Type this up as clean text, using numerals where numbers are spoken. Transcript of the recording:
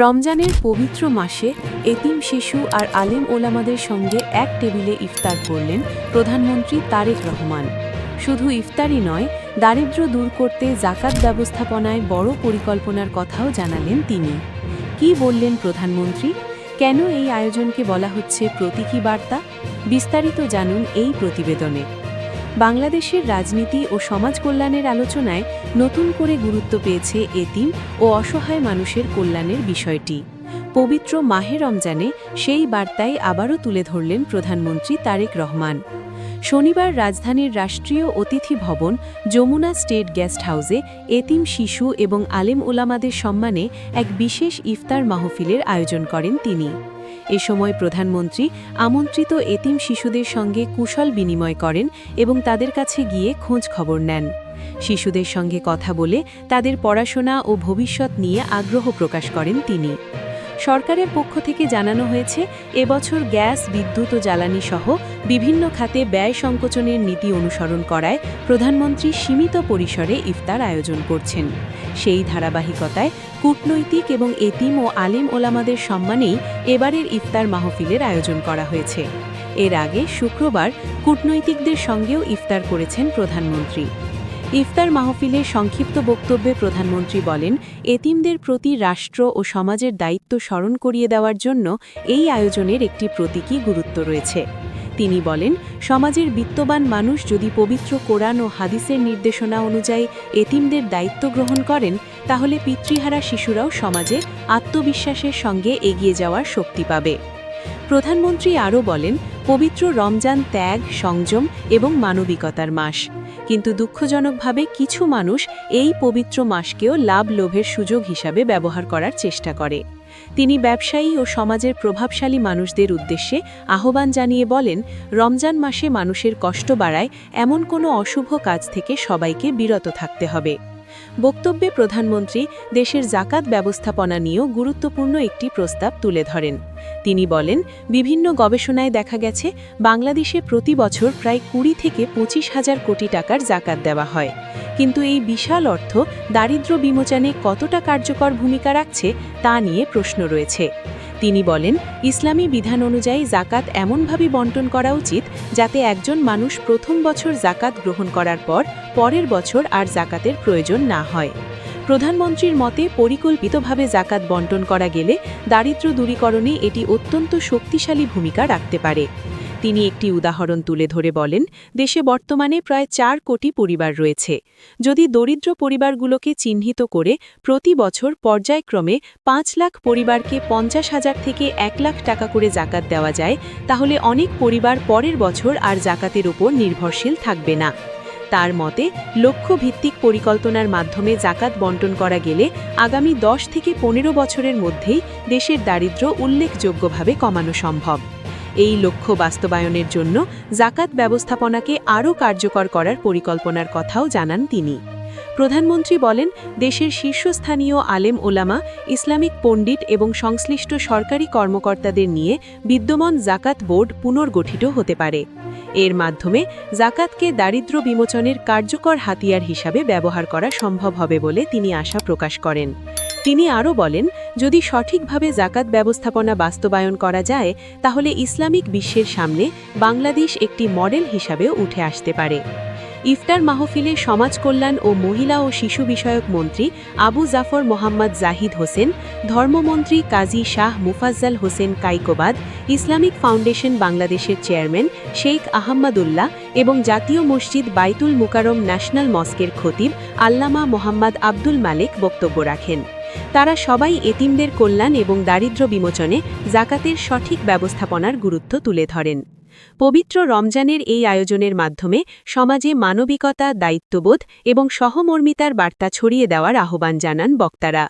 রমজানের পবিত্র মাসে এতিম শিশু আর আলেম ওলামাদের সঙ্গে এক টেবিলে ইফতার করলেন প্রধানমন্ত্রী তারেক রহমান। শুধু ইফতারই নয়, দারিদ্র্য দূর করতে জাকাত ব্যবস্থাপনায় বড় পরিকল্পনার কথাও জানালেন তিনি। কি বললেন প্রধানমন্ত্রী? কেন এই আয়োজনকে বলা হচ্ছে প্রতীকী বার্তা? বিস্তারিত জানুন এই প্রতিবেদনে। বাংলাদেশের রাজনীতি ও সমাজ কল্যাণের আলোচনায় নতুন করে গুরুত্ব পেয়েছে এতিম ও অসহায় মানুষের কল্যাণের বিষয়টি। পবিত্র মাহে রমজানে সেই বার্তাই আবারও তুলে ধরলেন প্রধানমন্ত্রী তারেক রহমান। শনিবার রাজধানীর রাষ্ট্রীয় অতিথি ভবন যমুনা স্টেট গেস্ট হাউসে এতিম শিশু এবং আলেম ওলামাদের সম্মানে এক বিশেষ ইফতার মাহফিলের আয়োজন করেন তিনি। এ সময় প্রধানমন্ত্রী আমন্ত্রিত এতিম শিশুদের সঙ্গে কুশল বিনিময় করেন এবং তাদের কাছে গিয়ে খোঁজ খবর নেন। শিশুদের সঙ্গে কথা বলে তাদের পড়াশোনা ও ভবিষ্যৎ নিয়ে আগ্রহ প্রকাশ করেন তিনি। সরকারের পক্ষ থেকে জানানো হয়েছে, এবছর গ্যাস, বিদ্যুৎ ও জ্বালানি সহ বিভিন্ন খাতে ব্যয় সংকোচনের নীতি অনুসরণ করায় প্রধানমন্ত্রী সীমিত পরিসরে ইফতার আয়োজন করছেন। সেই ধারাবাহিকতায় কূটনৈতিক এবং এতিম ও আলেম ওলামাদের সম্মানেই এবারের ইফতার মাহফিলের আয়োজন করা হয়েছে। এর আগে শুক্রবার কূটনৈতিকদের সঙ্গেও ইফতার করেছেন প্রধানমন্ত্রী। ইফতার মাহফিলে সংক্ষিপ্ত বক্তব্যে প্রধানমন্ত্রী বলেন, এতিমদের প্রতি রাষ্ট্র ও সমাজের দায়িত্ব স্মরণ করিয়ে দেওয়ার জন্য এই আয়োজনের একটি প্রতীকী গুরুত্ব রয়েছে। তিনি বলেন, সমাজের বিত্তবান মানুষ যদি পবিত্র কোরআন ও হাদিসের নির্দেশনা অনুযায়ী এতিমদের দায়িত্ব গ্রহণ করেন, তাহলে পিতৃহারা শিশুরাও সমাজে আত্মবিশ্বাসের সঙ্গে এগিয়ে যাওয়ার শক্তি পাবে। প্রধানমন্ত্রী আরও বলেন, পবিত্র রমজান ত্যাগ, সংযম এবং মানবিকতার মাস। কিন্তু দুঃখজনকভাবে কিছু মানুষ এই পবিত্র মাসকেও লাভ লোভের সুযোগ হিসাবে ব্যবহার করার চেষ্টা করে। তিনি ব্যবসায়ী ও সমাজের প্রভাবশালী মানুষদের উদ্দেশ্যে আহ্বান জানিয়ে বলেন, রমজান মাসে মানুষের কষ্ট বাড়ায় এমন কোনো অশুভ কাজ থেকে সবাইকে বিরত থাকতে হবে। বক্তব্যে প্রধানমন্ত্রী দেশের জাকাত ব্যবস্থাপনা নিয়েও গুরুত্বপূর্ণ একটি প্রস্তাব তুলে ধরেন। তিনি বলেন, বিভিন্ন গবেষণায় দেখা গেছে বাংলাদেশে প্রতি বছর প্রায় ২০ থেকে ২৫,০০০ কোটি টাকার জাকাত দেওয়া হয়। কিন্তু এই বিশাল অর্থ দারিদ্র্য বিমোচনে কতটা কার্যকর ভূমিকা রাখছে তা নিয়ে প্রশ্ন রয়েছে। তিনি বলেন, ইসলামী বিধান অনুযায়ী জাকাত এমনভাবে বণ্টন করা উচিত যাতে একজন মানুষ প্রথম বছর জাকাত গ্রহণ করার পর পরের বছর আর জাকাতের প্রয়োজন না হয়। প্রধানমন্ত্রীর মতে পরিকল্পিতভাবে জাকাত বণ্টন করা গেলে দারিদ্র্য দূরীকরণে এটি অত্যন্ত শক্তিশালী ভূমিকা রাখতে পারে। তিনি একটি উদাহরণ তুলে ধরে বলেন, দেশে বর্তমানে প্রায় ৪ কোটি পরিবার রয়েছে। যদি দরিদ্র পরিবারগুলোকে চিহ্নিত করে প্রতি বছর পর্যায়ক্রমে ৫ লাখ পরিবারকে ৫০,০০০ থেকে ১ লাখ টাকা করে জাকাত দেওয়া যায়, তাহলে অনেক পরিবার পরের বছর আর জাকাতের উপর নির্ভরশীল থাকবে না। তার মতে লক্ষ্যভিত্তিক পরিকল্পনার মাধ্যমে জাকাত বণ্টন করা গেলে আগামী ১০ থেকে ১৫ বছরের মধ্যেই দেশের দারিদ্র্য উল্লেখযোগ্যভাবে কমানো সম্ভব। এই লক্ষ্য বাস্তবায়নের জন্য জাকাত ব্যবস্থাপনাকে আরও কার্যকর করার পরিকল্পনার কথাও জানান তিনি। প্রধানমন্ত্রী বলেন, দেশের শীর্ষস্থানীয় আলেম ওলামা, ইসলামিক পণ্ডিত এবং সংশ্লিষ্ট সরকারি কর্মকর্তাদের নিয়ে বিদ্যমান জাকাত বোর্ড পুনর্গঠিত হতে পারে। এর মাধ্যমে জাকাতকে দারিদ্র্য বিমোচনের কার্যকর হাতিয়ার হিসাবে ব্যবহার করা সম্ভব হবে বলে তিনি আশা প্রকাশ করেন। তিনি আরও বলেন, যদি সঠিকভাবে জাকাত ব্যবস্থাপনা বাস্তবায়ন করা যায়, তাহলে ইসলামিক বিশ্বের সামনে বাংলাদেশ একটি মডেল হিসাবেও উঠে আসতে পারে। ইফতার মাহফিলে সমাজ কল্যাণ ও মহিলা ও শিশু বিষয়ক মন্ত্রী আবু জাফর মোহাম্মদ জাহিদ হোসেন, ধর্মমন্ত্রী কাজী শাহ মুফাজ্জল হোসেন কাইকোবাদ, ইসলামিক ফাউন্ডেশন বাংলাদেশের চেয়ারম্যান শেখ আহমদুল্লাহ এবং জাতীয় মসজিদ বাইতুল মুকাররম ন্যাশনাল মস্কের খতিব আল্লামা মোহাম্মদ আব্দুল মালেক বক্তব্য রাখেন। তারা সবাই এতিমদের কল্যাণ এবং দারিদ্র্য বিমোচনে জাকাতের সঠিক ব্যবস্থাপনার গুরুত্ব তুলে ধরেন। পবিত্র রমজানের এই আয়োজনের মাধ্যমে সমাজে মানবিকতা, দায়িত্ববোধ এবং সহমর্মিতার বার্তা ছড়িয়ে দেওয়ার আহ্বান জানান বক্তারা।